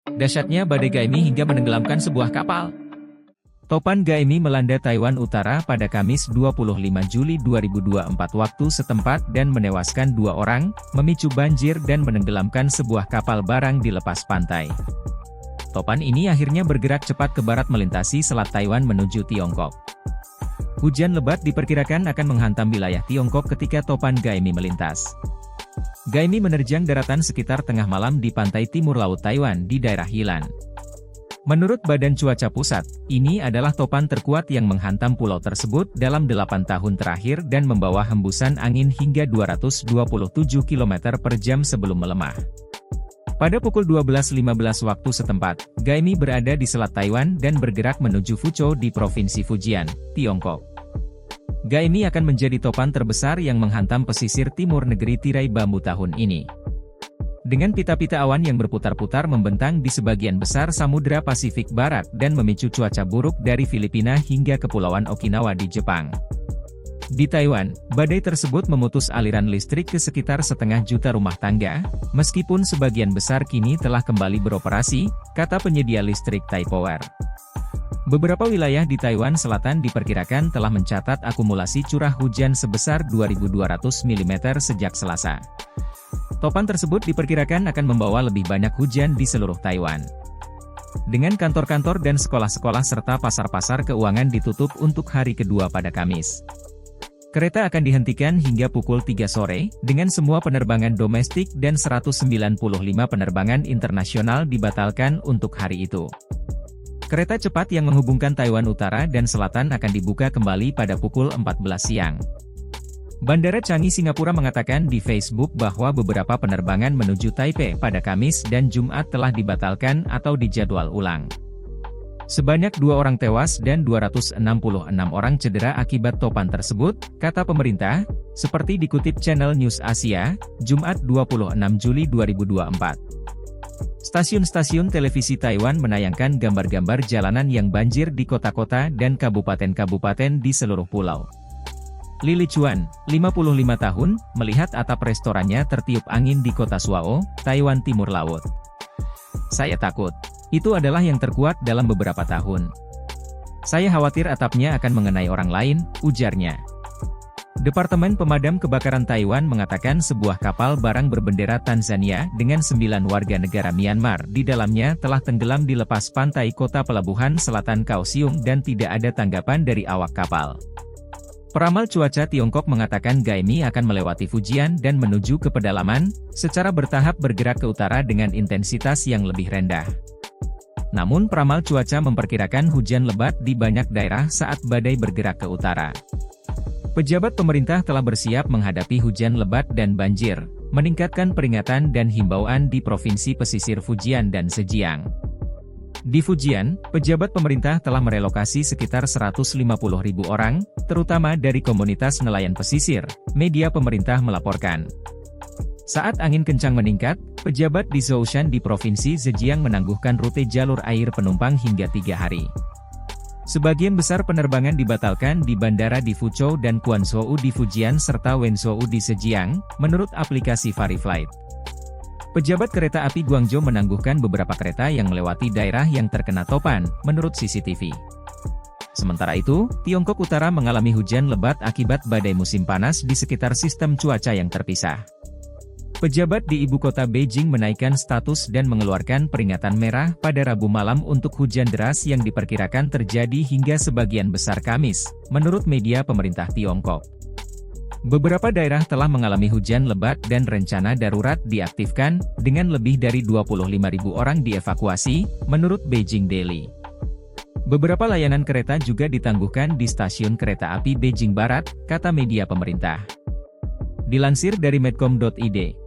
Dahsyatnya badai Gaimi hingga menenggelamkan sebuah kapal. Topan Gaimi melanda Taiwan Utara pada Kamis 25 Juli 2024 waktu setempat dan menewaskan 2 orang, memicu banjir dan menenggelamkan sebuah kapal barang di lepas pantai. Topan ini akhirnya bergerak cepat ke barat melintasi selat Taiwan menuju Tiongkok. Hujan lebat diperkirakan akan menghantam wilayah Tiongkok ketika Topan Gaimi melintas. Gaimi menerjang daratan sekitar tengah malam di pantai timur laut Taiwan di daerah Yilan. Menurut Badan Cuaca Pusat, ini adalah topan terkuat yang menghantam pulau tersebut dalam 8 tahun terakhir dan membawa hembusan angin hingga 227 km per jam sebelum melemah. Pada pukul 12.15 waktu setempat, Gaimi berada di selat Taiwan dan bergerak menuju Fuzhou di Provinsi Fujian, Tiongkok. Gaimi akan menjadi topan terbesar yang menghantam pesisir timur negeri tirai bambu tahun ini. Dengan pita-pita awan yang berputar-putar membentang di sebagian besar Samudra Pasifik Barat dan memicu cuaca buruk dari Filipina hingga Kepulauan Okinawa di Jepang. Di Taiwan, badai tersebut memutus aliran listrik ke sekitar 500.000 rumah tangga, meskipun sebagian besar kini telah kembali beroperasi, kata penyedia listrik Taipower. Beberapa wilayah di Taiwan Selatan diperkirakan telah mencatat akumulasi curah hujan sebesar 2.200 mm sejak Selasa. Topan tersebut diperkirakan akan membawa lebih banyak hujan di seluruh Taiwan. Dengan kantor-kantor dan sekolah-sekolah serta pasar-pasar keuangan ditutup untuk hari kedua pada Kamis. Kereta akan dihentikan hingga pukul 3 sore, dengan semua penerbangan domestik dan 195 penerbangan internasional dibatalkan untuk hari itu. Kereta cepat yang menghubungkan Taiwan Utara dan Selatan akan dibuka kembali pada pukul 14 siang. Bandara Changi Singapura mengatakan di Facebook bahwa beberapa penerbangan menuju Taipei pada Kamis dan Jumat telah dibatalkan atau dijadwal ulang. Sebanyak 2 orang tewas dan 266 orang cedera akibat topan tersebut, kata pemerintah, seperti dikutip channel News Asia, Jumat 26 Juli 2024. Stasiun-stasiun televisi Taiwan menayangkan gambar-gambar jalanan yang banjir di kota-kota dan kabupaten-kabupaten di seluruh pulau. Lili Chuan, 55 tahun, melihat atap restorannya tertiup angin di kota Suao, Taiwan Timur Laut. Saya takut. Itu adalah yang terkuat dalam beberapa tahun. Saya khawatir atapnya akan mengenai orang lain, ujarnya. Departemen Pemadam Kebakaran Taiwan mengatakan sebuah kapal barang berbendera Tanzania dengan 9 warga negara Myanmar di dalamnya telah tenggelam di lepas pantai kota pelabuhan selatan Kaohsiung dan tidak ada tanggapan dari awak kapal. Peramal cuaca Tiongkok mengatakan Gaimi akan melewati Fujian dan menuju ke pedalaman, secara bertahap bergerak ke utara dengan intensitas yang lebih rendah. Namun peramal cuaca memperkirakan hujan lebat di banyak daerah saat badai bergerak ke utara. Pejabat pemerintah telah bersiap menghadapi hujan lebat dan banjir, meningkatkan peringatan dan himbauan di provinsi pesisir Fujian dan Zhejiang. Di Fujian, pejabat pemerintah telah merelokasi sekitar 150.000 orang, terutama dari komunitas nelayan pesisir, media pemerintah melaporkan. Saat angin kencang meningkat, pejabat di Zhoushan di provinsi Zhejiang menangguhkan rute jalur air penumpang hingga 3 hari. Sebagian besar penerbangan dibatalkan di bandara di Fuzhou dan Quanzhou di Fujian serta Wenzhou di Zhejiang, menurut aplikasi VariFlight. Pejabat kereta api Guangzhou menangguhkan beberapa kereta yang melewati daerah yang terkena topan, menurut CCTV. Sementara itu, Tiongkok Utara mengalami hujan lebat akibat badai musim panas di sekitar sistem cuaca yang terpisah. Pejabat di ibu kota Beijing menaikkan status dan mengeluarkan peringatan merah pada Rabu malam untuk hujan deras yang diperkirakan terjadi hingga sebagian besar Kamis, menurut media pemerintah Tiongkok. Beberapa daerah telah mengalami hujan lebat dan rencana darurat diaktifkan, dengan lebih dari 25.000 orang dievakuasi, menurut Beijing Daily. Beberapa layanan kereta juga ditangguhkan di stasiun kereta api Beijing Barat, kata media pemerintah. Dilansir dari medcom.id.